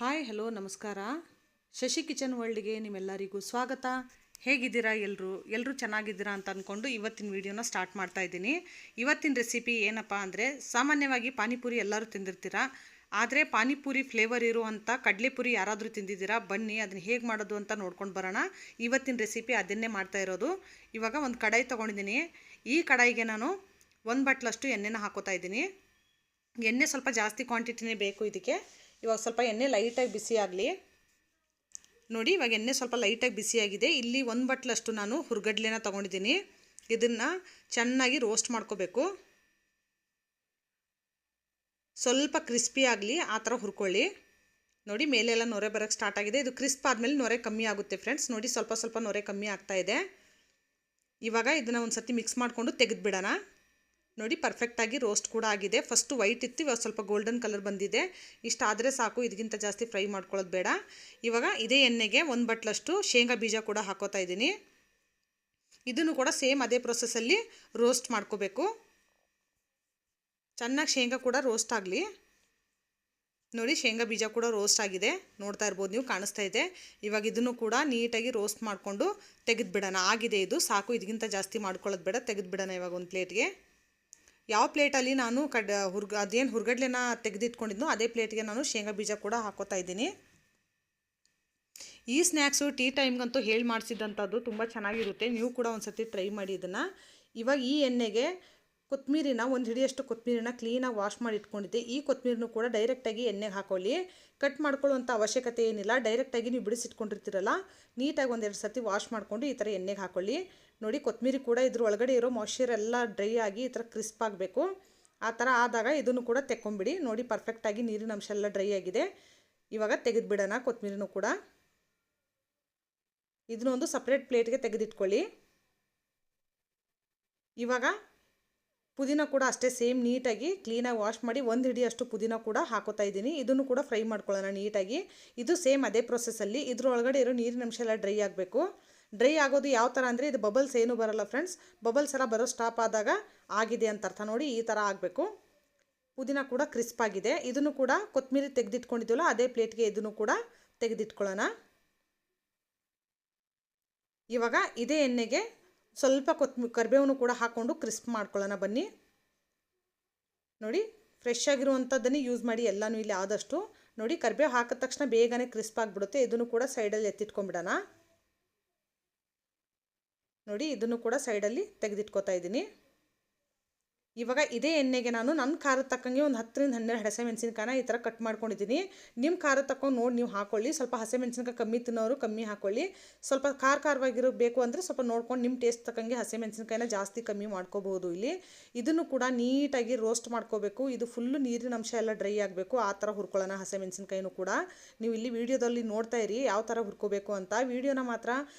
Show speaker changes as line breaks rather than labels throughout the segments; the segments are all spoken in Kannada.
ಹಾಯ್ ಹಲೋ ನಮಸ್ಕಾರ. ಶಶಿ ಕಿಚನ್ ವರ್ಲ್ಡ್ಗೆ ನಿಮ್ಮೆಲ್ಲರಿಗೂ ಸ್ವಾಗತ. ಹೇಗಿದ್ದೀರಾ ಎಲ್ಲರೂ ಚೆನ್ನಾಗಿದ್ದೀರಾ ಅಂತ ಅಂದ್ಕೊಂಡು ಇವತ್ತಿನ ವಿಡಿಯೋನ ಸ್ಟಾರ್ಟ್ ಮಾಡ್ತಾ ಇದ್ದೀನಿ. ಇವತ್ತಿನ ರೆಸಿಪಿ ಏನಪ್ಪ ಅಂದರೆ, ಸಾಮಾನ್ಯವಾಗಿ ಪಾನಿಪುರಿ ಎಲ್ಲರೂ ತಿಂದಿರ್ತೀರಾ, ಆದರೆ ಪಾನಿಪುರಿ ಫ್ಲೇವರ್ ಇರುವಂಥ ಕಡಲೆಪುರಿ ಯಾರಾದರೂ ತಿಂದಿದ್ದೀರಾ? ಬನ್ನಿ ಅದನ್ನು ಹೇಗೆ ಮಾಡೋದು ಅಂತ ನೋಡ್ಕೊಂಡು ಬರೋಣ. ಇವತ್ತಿನ ರೆಸಿಪಿ ಅದನ್ನೇ ಮಾಡ್ತಾ ಇರೋದು. ಇವಾಗ ಒಂದು ಕಡಾಯಿ ತೊಗೊಂಡಿದ್ದೀನಿ. ಈ ಕಡಾಯಿಗೆ ನಾನು 1 ಬಟ್ಲಷ್ಟು ಎಣ್ಣೆನ ಹಾಕೋತಾ ಇದ್ದೀನಿ. ಎಣ್ಣೆ ಸ್ವಲ್ಪ ಜಾಸ್ತಿ ಕ್ವಾಂಟಿಟಿನೇ ಬೇಕು ಇದಕ್ಕೆ. ಇವಾಗ ಸ್ವಲ್ಪ ಎಣ್ಣೆ ಲೈಟಾಗಿ ಬಿಸಿ ಆಗಲಿ. ನೋಡಿ, ಇವಾಗ ಎಣ್ಣೆ ಸ್ವಲ್ಪ ಲೈಟಾಗಿ ಬಿಸಿಯಾಗಿದೆ. ಇಲ್ಲಿ 1 ಬಟ್ಲಷ್ಟು ನಾನು ಹುರ್ಗಡ್ಲೆನ ತೊಗೊಂಡಿದ್ದೀನಿ. ಇದನ್ನು ಚೆನ್ನಾಗಿ ರೋಸ್ಟ್ ಮಾಡ್ಕೋಬೇಕು. ಸ್ವಲ್ಪ ಕ್ರಿಸ್ಪಿ ಆಗಲಿ, ಆ ಥರ ಹುರ್ಕೊಳ್ಳಿ. ನೋಡಿ, ಮೇಲೆಲ್ಲ ನೊರೆ ಬರೋಕ್ಕೆ ಸ್ಟಾರ್ಟ್ ಆಗಿದೆ. ಇದು ಕ್ರಿಸ್ಪ್ ಆದಮೇಲೆ ನೊರೆ ಕಮ್ಮಿ ಆಗುತ್ತೆ ಫ್ರೆಂಡ್ಸ್. ನೋಡಿ, ಸ್ವಲ್ಪ ಸ್ವಲ್ಪ ನೊರೆ ಕಮ್ಮಿ ಆಗ್ತಾ ಇದೆ. ಇವಾಗ ಇದನ್ನು ಒಂದು ಸರ್ತಿ ಮಿಕ್ಸ್ ಮಾಡಿಕೊಂಡು ತೆಗೆದುಬಿಡೋಣ. ನೋಡಿ, ಪರ್ಫೆಕ್ಟಾಗಿ ರೋಸ್ಟ್ ಕೂಡ ಆಗಿದೆ. ಫಸ್ಟು ವೈಟ್ ಇತ್ತು, ಇವಾಗ ಸ್ವಲ್ಪ ಗೋಲ್ಡನ್ ಕಲರ್ ಬಂದಿದೆ. ಇಷ್ಟಾದರೆ ಸಾಕು, ಇದಕ್ಕಿಂತ ಜಾಸ್ತಿ ಫ್ರೈ ಮಾಡ್ಕೊಳ್ಳೋದು ಬೇಡ. ಇವಾಗ ಇದೇ ಎಣ್ಣೆಗೆ 1 ಬಟ್ಲಷ್ಟು ಶೇಂಗಾ ಬೀಜ ಕೂಡ ಹಾಕೋತಾ ಇದ್ದೀನಿ. ಇದನ್ನು ಕೂಡ ಸೇಮ್ ಅದೇ ಪ್ರೊಸೆಸ್ಸಲ್ಲಿ ರೋಸ್ಟ್ ಮಾಡ್ಕೋಬೇಕು. ಚೆನ್ನಾಗಿ ಶೇಂಗಾ ಕೂಡ ರೋಸ್ಟ್ ಆಗಲಿ. ನೋಡಿ, ಶೇಂಗಾ ಬೀಜ ಕೂಡ ರೋಸ್ಟ್ ಆಗಿದೆ, ನೋಡ್ತಾ ಇರ್ಬೋದು ನೀವು, ಕಾಣಿಸ್ತಾ ಇದೆ. ಇವಾಗ ಇದನ್ನು ಕೂಡ ನೀಟಾಗಿ ರೋಸ್ಟ್ ಮಾಡಿಕೊಂಡು ತೆಗೆದುಬಿಡೋಣ. ಆಗಿದೆ ಇದು, ಸಾಕು, ಇದಕ್ಕಿಂತ ಜಾಸ್ತಿ ಮಾಡ್ಕೊಳ್ಳೋದು ಬೇಡ. ತೆಗೆದುಬಿಡೋಣ ಇವಾಗ ಒಂದು ಪ್ಲೇಟ್ಗೆ. ಯಾವ ಪ್ಲೇಟಲ್ಲಿ ನಾನು ಅದೇನು ಹುರ್ಗಡ್ಲೆನ ತೆಗೆದಿಟ್ಕೊಂಡಿದ್ನೋ ಅದೇ ಪ್ಲೇಟ್ಗೆ ನಾನು ಶೇಂಗಾ ಬೀಜ ಕೂಡ ಹಾಕೋತಾ ಇದ್ದೀನಿ. ಈ ಸ್ನ್ಯಾಕ್ಸು ಟೀ ಟೈಮ್ಗಂತೂ ಹೇಳಿ ಮಾಡಿಸಿದಂಥದ್ದು, ತುಂಬ ಚೆನ್ನಾಗಿರುತ್ತೆ. ನೀವು ಕೂಡ ಒಂದು ಸರ್ತಿ ಟ್ರೈ ಮಾಡಿ ಇದನ್ನು. ಇವಾಗ ಈ ಎಣ್ಣೆಗೆ ಕೊತ್ತಂಬರಿನ, ಒಂದು ಹಿಡಿಯಷ್ಟು ಕೊತ್ತಂಬರಿನ ಕ್ಲೀನಾಗಿ ವಾಶ್ ಮಾಡಿ ಇಟ್ಕೊಂಡಿದ್ದೆ. ಈ ಕೊತ್ತಂಬರಿನೂ ಕೂಡ ಡೈರೆಕ್ಟಾಗಿ ಎಣ್ಣೆಗೆ ಹಾಕೊಳ್ಳಿ. ಕಟ್ ಮಾಡ್ಕೊಳ್ಳುವಂಥ ಅವಶ್ಯಕತೆ ಏನಿಲ್ಲ. ಡೈರೆಕ್ಟಾಗಿ ನೀವು ಬಿಡಿಸಿಟ್ಕೊಂಡಿರ್ತೀರಲ್ಲ, ನೀಟಾಗಿ 1-2 ಸರ್ತಿ ವಾಶ್ ಮಾಡಿಕೊಂಡು ಈ ಥರ ಎಣ್ಣೆಗೆ ಹಾಕೊಳ್ಳಿ. ನೋಡಿ, ಕೊತ್ತಂಬರಿ ಕೂಡ ಇದ್ರ ಒಳಗಡೆ ಇರೋ ಮಾಯ್ಶ್ಚರ್ ಎಲ್ಲ ಡ್ರೈ ಆಗಿ ಈ ಥರ ಕ್ರಿಸ್ಪ್ ಆಗಬೇಕು. ಆ ಥರ ಆದಾಗ ಇದನ್ನು ಕೂಡ ತೆಕ್ಕೊಂಬಿಡಿ. ನೋಡಿ, ಪರ್ಫೆಕ್ಟಾಗಿ ನೀರಿನ ಅಂಶ ಎಲ್ಲ ಡ್ರೈ ಆಗಿದೆ. ಇವಾಗ ತೆಗೆದುಬಿಡೋಣ ಕೊತ್ತಂಬರಿನೂ ಕೂಡ. ಇದನ್ನೊಂದು ಸಪ್ರೇಟ್ ಪ್ಲೇಟ್ಗೆ ತೆಗೆದಿಟ್ಕೊಳ್ಳಿ. ಇವಾಗ ಪುದೀನ ಕೂಡ ಅಷ್ಟೇ ಸೇಮ್ ನೀಟಾಗಿ ಕ್ಲೀನಾಗಿ ವಾಶ್ ಮಾಡಿ 1 ಹಿಡಿಯಷ್ಟು ಪುದೀನ ಕೂಡ ಹಾಕೋತಾ ಇದ್ದೀನಿ. ಇದನ್ನು ಕೂಡ ಫ್ರೈ ಮಾಡ್ಕೊಳ್ಳೋಣ ನೀಟಾಗಿ. ಇದು ಸೇಮ್ ಅದೇ ಪ್ರೊಸೆಸ್ಸಲ್ಲಿ. ಇದ್ರ ಒಳಗಡೆ ಇರೋ ನೀರಿನ ಅಂಶ ಎಲ್ಲ ಡ್ರೈ ಆಗಬೇಕು. ಡ್ರೈ ಆಗೋದು ಯಾವ ಥರ ಅಂದರೆ, ಇದು ಬಬಲ್ಸ್ ಏನೂ ಬರೋಲ್ಲ ಫ್ರೆಂಡ್ಸ್. ಬಬಲ್ಸ್ ಎಲ್ಲ ಬರೋ ಸ್ಟಾಪ್ ಆದಾಗ ಆಗಿದೆ ಅಂತ ಅರ್ಥ. ನೋಡಿ, ಈ ಥರ ಆಗಬೇಕು. ಪುದೀನ ಕೂಡ ಕ್ರಿಸ್ಪ್ ಆಗಿದೆ. ಇದನ್ನು ಕೂಡ ಕೊತ್ತಂಬರಿ ತೆಗೆದಿಟ್ಕೊಂಡಿದ್ದೀವಲ್ಲ ಅದೇ ಪ್ಲೇಟ್ಗೆ ಇದನ್ನು ಕೂಡ ತೆಗೆದಿಟ್ಕೊಳ್ಳೋಣ. ಇವಾಗ ಇದೇ ಎಣ್ಣೆಗೆ ಸ್ವಲ್ಪ ಕರಿಬೇವನ್ನು ಕೂಡ ಹಾಕ್ಕೊಂಡು ಕ್ರಿಸ್ಪ್ ಮಾಡ್ಕೊಳ್ಳೋಣ ಬನ್ನಿ. ನೋಡಿ, ಫ್ರೆಶ್ ಆಗಿರುವಂಥದ್ದನ್ನೇ ಯೂಸ್ ಮಾಡಿ ಎಲ್ಲನೂ ಇಲ್ಲಿ ಆದಷ್ಟು. ನೋಡಿ, ಕರಿಬೇವು ಹಾಕಿದ ತಕ್ಷಣ ಬೇಗನೆ ಕ್ರಿಸ್ಪ್ ಆಗಿಬಿಡುತ್ತೆ. ಇದನ್ನು ಕೂಡ ಸೈಡಲ್ಲಿ ಎತ್ತಿಟ್ಕೊಂಡ್ಬಿಡೋಣ. ನೋಡಿ, ಇದನ್ನು ಕೂಡ ಸೈಡಲ್ಲಿ ತೆಗೆದಿಟ್ಕೋತಾ ಇದ್ದೀನಿ. ಇವಾಗ ಇದೇ ಎಣ್ಣೆಗೆ ನನ್ನ ಖಾರದ ತಕ್ಕಂಗೆ ಒಂದು 10-12 ಹಸಿಮೆಣಸಿನ್ಕಾಯಿನ ಈ ಥರ ಕಟ್ ಮಾಡ್ಕೊಂಡಿದ್ದೀನಿ. ನಿಮ್ಮ ಖಾರದ ತಕ್ಕೊಂಡು ನೋಡಿ ನೀವು ಹಾಕ್ಕೊಳ್ಳಿ. ಸ್ವಲ್ಪ ಹಸಿಮೆಣಸಿನ್ಕಾಯಿ ಕಮ್ಮಿ ತಿನ್ನೋರು ಕಮ್ಮಿ ಹಾಕ್ಕೊಳ್ಳಿ. ಸ್ವಲ್ಪ ಖಾರವಾಗಿರಬೇಕು ಅಂದರೆ ಸ್ವಲ್ಪ ನೋಡ್ಕೊಂಡು ನಿಮ್ಮ ಟೇಸ್ಟ್ ತಕ್ಕಂಗೆ ಹಸಿಮೆಣಸಿನ್ಕಾಯಿನ ಜಾಸ್ತಿ ಕಮ್ಮಿ ಮಾಡ್ಕೋಬಹುದು. ಇಲ್ಲಿ ಇದನ್ನು ಕೂಡ ನೀಟಾಗಿ ರೋಸ್ಟ್ ಮಾಡ್ಕೋಬೇಕು. ಇದು ಫುಲ್ಲು ನೀರಿನ ಅಂಶ ಎಲ್ಲ ಡ್ರೈ ಆಗಬೇಕು. ಆ ಥರ ಹುರ್ಕೊಳ್ಳೋಣ ಹಸಿಮೆಣಸಿನ್ಕಾಯಿನೂ ಕೂಡ. ನೀವು ಇಲ್ಲಿ ವಿಡಿಯೋದಲ್ಲಿ ನೋಡ್ತಾ ಇರಿ ಯಾವ ಥರ ಹುರ್ಕೋಬೇಕು ಅಂತ. ವಿಡಿಯೋನ ಮಾತ್ರ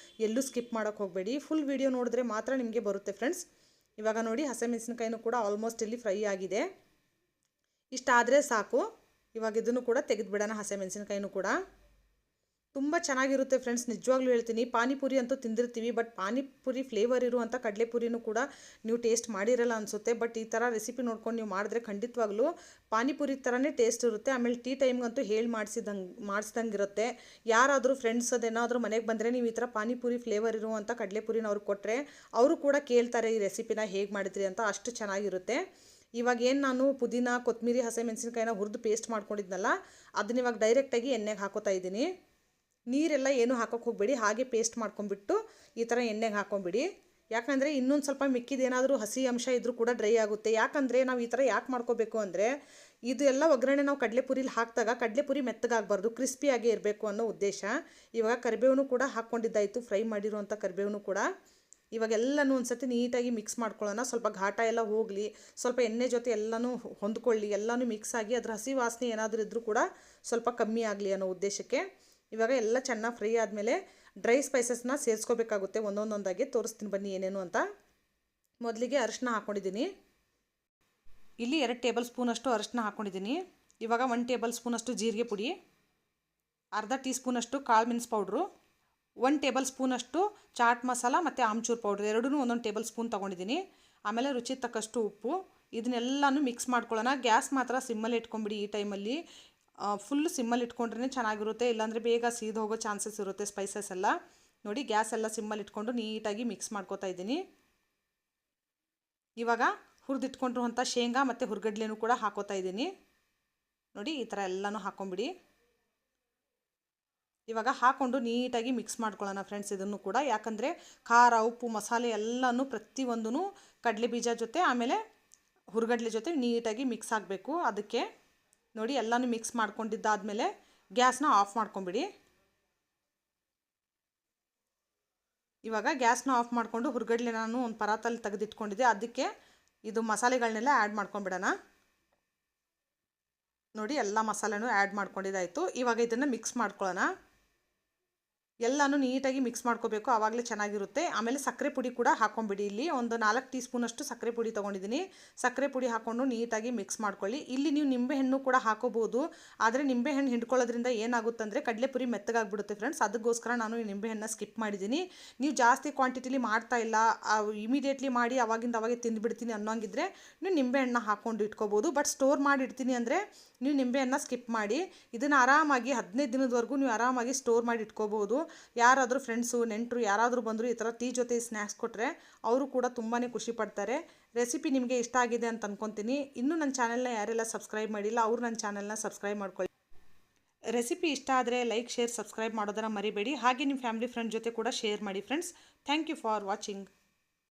ಎಲ್ಲೂ ಸ್ಕಿಪ್ ಮಾಡೋಕ್ಕೆ ಹೋಗಬೇಡಿ. ಫುಲ್ ವಿಡಿಯೋ ನೋಡಿದ್ರೆ ಮಾತ್ರ ನಿಮಗೆ ಬರುತ್ತೆ ಫ್ರೆಂಡ್ಸ್. ಇವಾಗ ನೋಡಿ, ಹಸಿಮೆಣಸಿನ್ಕಾಯಿನೂ ಕೂಡ ಆಲ್ಮೋಸ್ಟ್ ಇಲ್ಲಿ ಫ್ರೈ ಆಗಿದೆ. ಇಷ್ಟಾದರೆ ಸಾಕು. ಇವಾಗ ಇದನ್ನು ಕೂಡ ತೆಗೆದುಬಿಡೋಣ. ಹಸಿಮೆಣಸಿನ್ಕಾಯಿನೂ ಕೂಡ ತುಂಬ ಚೆನ್ನಾಗಿರುತ್ತೆ ಫ್ರೆಂಡ್ಸ್, ನಿಜವಾಗ್ಲೂ ಹೇಳ್ತೀನಿ. ಪಾನಿಪುರಿ ಅಂತೂ ತಿಂದಿರ್ತೀವಿ, ಬಟ್ ಪಾನಿಪುರಿ ಫ್ಲೇವರ್ ಇರುವಂಥ ಕಡಲೆಪುರಿನೂ ಕೂಡ ನೀವು ಟೇಸ್ಟ್ ಮಾಡಿರಲ್ಲ ಅನಿಸುತ್ತೆ. ಬಟ್ ಈ ಥರ ರೆಸಿಪಿ ನೋಡ್ಕೊಂಡು ನೀವು ಮಾಡಿದ್ರೆ ಖಂಡಿತವಾಗ್ಲೂ ಪಾನಿಪುರಿ ಥರನೇ ಟೇಸ್ಟ್ ಇರುತ್ತೆ. ಆಮೇಲೆ ಟೀ ಟೈಮ್ಗಂತೂ ಹೇಳಿ ಮಾಡಿಸ್ದಂಗೆ ಇರುತ್ತೆ. ಯಾರಾದರೂ ಫ್ರೆಂಡ್ಸ್ ಅದೇನಾದರೂ ಮನೆಗೆ ಬಂದರೆ ನೀವು ಈ ಥರ ಪಾನಿಪುರಿ ಫ್ಲೇವರ್ ಇರುವಂಥ ಕಡಲೆಪುರಿನ ಅವ್ರಿಗೆ ಕೊಟ್ಟರೆ ಅವರು ಕೂಡ ಕೇಳ್ತಾರೆ ಈ ರೆಸಿಪಿನ ಹೇಗೆ ಮಾಡಿದ್ರಿ ಅಂತ. ಅಷ್ಟು ಚೆನ್ನಾಗಿರುತ್ತೆ. ಇವಾಗ ಏನು ನಾನು ಪುದೀನ, ಕೊತ್ತಂಬರಿ, ಹಸಿಮೆಣಸಿನ್ಕಾಯಿನ ಹುರಿದು ಪೇಸ್ಟ್ ಮಾಡ್ಕೊಂಡಿದ್ನಲ್ಲ, ಅದನ್ನ ಇವಾಗ ಡೈರೆಕ್ಟಾಗಿ ಎಣ್ಣೆಗೆ ಹಾಕೋತಾ ಇದ್ದೀನಿ. ನೀರೆಲ್ಲ ಏನೂ ಹಾಕೋಕ್ಕೆ ಹೋಗಬೇಡಿ. ಹಾಗೆ ಪೇಸ್ಟ್ ಮಾಡ್ಕೊಂಬಿಟ್ಟು ಈ ಥರ ಎಣ್ಣೆಗೆ ಹಾಕೊಂಬಿಡಿ. ಯಾಕಂದರೆ ಇನ್ನೊಂದು ಸ್ವಲ್ಪ ಮಿಕ್ಕಿದೇನಾದರೂ ಹಸಿ ಅಂಶ ಇದ್ದರೂ ಕೂಡ ಡ್ರೈ ಆಗುತ್ತೆ. ಯಾಕಂದರೆ ನಾವು ಈ ಥರ ಯಾಕೆ ಮಾಡ್ಕೋಬೇಕು ಅಂದರೆ, ಇದು ಎಲ್ಲ ಒಗ್ಗರಣೆ ನಾವು ಕಡಲೆಪುರಿಲಿ ಹಾಕಿದಾಗ ಕಡಲೆಪುರಿ ಮೆತ್ತಗಾಗಬಾರ್ದು, ಕ್ರಿಸ್ಪಿಯಾಗಿ ಇರಬೇಕು ಅನ್ನೋ ಉದ್ದೇಶ. ಇವಾಗ ಕರಿಬೇವನ್ನು ಕೂಡ ಹಾಕ್ಕೊಂಡಿದ್ದಾಯಿತು, ಫ್ರೈ ಮಾಡಿರುವಂಥ ಕರಿಬೇವನ್ನು ಕೂಡ. ಇವಾಗೆಲ್ಲನೂ ಒಂದು ಸತಿ ನೀಟಾಗಿ ಮಿಕ್ಸ್ ಮಾಡ್ಕೊಳ್ಳೋಣ. ಸ್ವಲ್ಪ ಘಾಟ ಎಲ್ಲ ಹೋಗಲಿ, ಸ್ವಲ್ಪ ಎಣ್ಣೆ ಜೊತೆ ಎಲ್ಲನೂ ಹೊಂದ್ಕೊಳ್ಳಿ, ಎಲ್ಲನೂ ಮಿಕ್ಸ್ ಆಗಿ ಅದರ ಹಸಿ ವಾಸನೆ ಏನಾದರೂ ಇದ್ದರೂ ಕೂಡ ಸ್ವಲ್ಪ ಕಮ್ಮಿ ಆಗಲಿ ಅನ್ನೋ ಉದ್ದೇಶಕ್ಕೆ. ಇವಾಗ ಎಲ್ಲ ಚೆನ್ನಾಗಿ ಫ್ರೈ ಆದಮೇಲೆ ಡ್ರೈ ಸ್ಪೈಸಸ್ನ ಸೇರಿಸ್ಕೋಬೇಕಾಗುತ್ತೆ. ಒಂದೊಂದಾಗಿ ತೋರಿಸ್ತೀನಿ ಬನ್ನಿ ಏನೇನು ಅಂತ. ಮೊದಲಿಗೆ ಅರಿಶಿನ ಹಾಕ್ಕೊಂಡಿದ್ದೀನಿ. ಇಲ್ಲಿ 2 ಟೇಬಲ್ ಸ್ಪೂನಷ್ಟು ಅರಿಶಿನ ಹಾಕ್ಕೊಂಡಿದ್ದೀನಿ. ಇವಾಗ 1 ಟೇಬಲ್ ಸ್ಪೂನಷ್ಟು ಜೀರಿಗೆ ಪುಡಿ, ಅರ್ಧ ಟೀ ಸ್ಪೂನಷ್ಟು ಕಾಳು ಮೆಣಸು ಪೌಡ್ರು, 1 ಟೇಬಲ್ ಸ್ಪೂನಷ್ಟು ಚಾಟ್ ಮಸಾಲ ಮತ್ತು ಆಮ್ಚೂರು ಪೌಡ್ರ್, ಎರಡೂ 1 ಟೇಬಲ್ ಸ್ಪೂನ್ ತೊಗೊಂಡಿದ್ದೀನಿ. ಆಮೇಲೆ ರುಚಿ ತಕ್ಕಷ್ಟು ಉಪ್ಪು. ಇದನ್ನೆಲ್ಲನೂ ಮಿಕ್ಸ್ ಮಾಡ್ಕೊಳ್ಳೋಣ. ಗ್ಯಾಸ್ ಮಾತ್ರ ಸಿಮ್ಮಲ್ಲಿ ಇಟ್ಕೊಂಬಿಡಿ ಈ ಟೈಮಲ್ಲಿ. ಫುಲ್ ಸಿಮ್ಮಲ್ಲಿ ಇಟ್ಕೊಂಡ್ರೆ ಚೆನ್ನಾಗಿರುತ್ತೆ, ಇಲ್ಲಾಂದರೆ ಬೇಗ ಸೀದು ಹೋಗೋ ಚಾನ್ಸಸ್ ಇರುತ್ತೆ ಸ್ಪೈಸಸ್ ಎಲ್ಲ. ನೋಡಿ ಗ್ಯಾಸ್ ಎಲ್ಲ ಸಿಮ್ಮಲ್ಲಿ ಇಟ್ಕೊಂಡು ನೀಟಾಗಿ ಮಿಕ್ಸ್ ಮಾಡ್ಕೋತಾ ಇದ್ದೀನಿ. ಇವಾಗ ಹುರಿದಿಟ್ಕೊಂಡಿರುವಂಥ ಶೇಂಗಾ ಮತ್ತು ಹುರ್ಗಡ್ಲೆನೂ ಕೂಡ ಹಾಕೋತಾ ಇದ್ದೀನಿ. ನೋಡಿ ಈ ಥರ ಎಲ್ಲನೂ ಹಾಕೊಂಬಿಡಿ. ಇವಾಗ ಹಾಕ್ಕೊಂಡು ನೀಟಾಗಿ ಮಿಕ್ಸ್ ಮಾಡ್ಕೊಳ್ಳೋಣ ಫ್ರೆಂಡ್ಸ್ ಇದನ್ನು ಕೂಡ. ಯಾಕಂದರೆ ಖಾರ ಉಪ್ಪು ಮಸಾಲೆ ಎಲ್ಲನೂ ಪ್ರತಿಯೊಂದೂ ಕಡಲೆ ಬೀಜ ಜೊತೆ ಆಮೇಲೆ ಹುರ್ಗಡ್ಲೆ ಜೊತೆ ನೀಟಾಗಿ ಮಿಕ್ಸ್ ಆಗಬೇಕು. ಅದಕ್ಕೆ ನೋಡಿ ಎಲ್ಲನೂ ಮಿಕ್ಸ್ ಮಾಡ್ಕೊಂಡಿದ್ದಾದಮೇಲೆ ಗ್ಯಾಸ್ನ ಆಫ್ ಮಾಡ್ಕೊಂಬಿಡಿ. ಇವಾಗ ಗ್ಯಾಸ್ನ ಆಫ್ ಮಾಡಿಕೊಂಡು ಹುರ್ಗಡ್ಲೆ ನಾನು ಒಂದು ಪರಾತಲ್ಲಿ ತೆಗೆದಿಟ್ಕೊಂಡಿದ್ದೆ, ಅದಕ್ಕೆ ಇದು ಮಸಾಲೆಗಳನ್ನೆಲ್ಲ ಆ್ಯಡ್ ಮಾಡ್ಕೊಂಬಿಡೋಣ. ನೋಡಿ ಎಲ್ಲ ಮಸಾಲೆನೂ ಆ್ಯಡ್ ಮಾಡ್ಕೊಂಡಿದ್ದಾಯಿತು. ಇವಾಗ ಇದನ್ನು ಮಿಕ್ಸ್ ಮಾಡ್ಕೊಳ್ಳೋಣ. ಎಲ್ಲನೂ ನೀಟಾಗಿ ಮಿಕ್ಸ್ ಮಾಡ್ಕೋಬೇಕು, ಆವಾಗಲೇ ಚೆನ್ನಾಗಿರುತ್ತೆ. ಆಮೇಲೆ ಸಕ್ಕರೆ ಪುಡಿ ಕೂಡ ಹಾಕ್ಕೊಂಬಿಡಿ. ಇಲ್ಲಿ ಒಂದು 4 ಟೀ ಸ್ಪೂನಷ್ಟು ಸಕ್ಕರೆ ಪುಡಿ ತೊಗೊಂಡಿದ್ದೀನಿ. ಸಕ್ಕರೆ ಪುಡಿ ಹಾಕ್ಕೊಂಡು ನೀಟಾಗಿ ಮಿಕ್ಸ್ ಮಾಡ್ಕೊಳ್ಳಿ. ಇಲ್ಲಿ ನೀವು ನಿಂಬೆಹಣ್ಣು ಕೂಡ ಹಾಕೋಬೋದು, ಆದರೆ ನಿಂಬೆಹಣ್ಣು ಹಿಂಡ್ಕೊಳ್ಳೋದ್ರಿಂದ ಏನಾಗುತ್ತಂದರೆ ಕಡಲೆಪುರಿ ಮೆತ್ತಗಾಗ್ಬಿಡುತ್ತೆ ಫ್ರೆಂಡ್ಸ್. ಅದಕ್ಕೋಸ್ಕರ ನಾನು ಈ ನಿಂಬೆಹಣ್ಣನ್ನ ಸ್ಕಿಪ್ ಮಾಡಿದ್ದೀನಿ. ನೀವು ಜಾಸ್ತಿ ಕ್ವಾಂಟಿಟಿಲಿ ಮಾಡ್ತಾ ಇಲ್ಲ, ಇಮಿಡಿಯೇಟ್ಲಿ ಮಾಡಿ ಅವಾಗಿಂದ ಅವಾಗೆ ತಿಂದುಬಿಡ್ತೀನಿ ಅನ್ನೋಂಗಿದ್ರೆ ನೀವು ನಿಂಬೆಹಣ್ಣನ್ನ ಹಾಕ್ಕೊಂಡು ಇಟ್ಕೋಬೋದು. ಬಟ್ ಸ್ಟೋರ್ ಮಾಡಿ ಇಡ್ತೀನಿ ಅಂದರೆ ನೀವು ನಿಂಬೆಹಣ್ಣನ್ನ ಸ್ಕಿಪ್ ಮಾಡಿ. ಇದನ್ನು ಆರಾಮಾಗಿ 15 ದಿನದವರೆಗೂ ನೀವು ಆರಾಮಾಗಿ ಸ್ಟೋರ್ ಮಾಡಿ ಇಟ್ಕೋಬೋದು. ಯಾರಾದರೂ ಫ್ರೆಂಡ್ಸು ನೆಂಟರು ಯಾರಾದರೂ ಬಂದರೂ ಈ ಥರ ಟೀ ಜೊತೆ ಸ್ನ್ಯಾಕ್ಸ್ ಕೊಟ್ಟರೆ ಅವರು ಕೂಡ ತುಂಬಾ ಖುಷಿ ಪಡ್ತಾರೆ. ರೆಸಿಪಿ ನಿಮಗೆ ಇಷ್ಟ ಆಗಿದೆ ಅಂತ ಅಂದ್ಕೊತೀನಿ. ಇನ್ನೂ ನನ್ನ ಚಾನೆಲ್ನ ಯಾರೆಲ್ಲ ಸಬ್ಸ್ಕ್ರೈಬ್ ಮಾಡಿಲ್ಲ ಅವರು ನನ್ನ ಚಾನೆಲ್ನ ಸಬ್ಸ್ಕ್ರೈಬ್ ಮಾಡ್ಕೊಳ್ಳಿ. ರೆಸಿಪಿ ಇಷ್ಟ ಆದರೆ ಲೈಕ್ ಶೇರ್ ಸಬ್ಸ್ಕ್ರೈಬ್ ಮಾಡೋದನ್ನು ಮರಿಬೇಡಿ. ಹಾಗೆ ನಿಮ್ಮ ಫ್ಯಾಮಿಲಿ ಫ್ರೆಂಡ್ ಜೊತೆ ಕೂಡ ಶೇರ್ ಮಾಡಿ friends. Thank you for watching.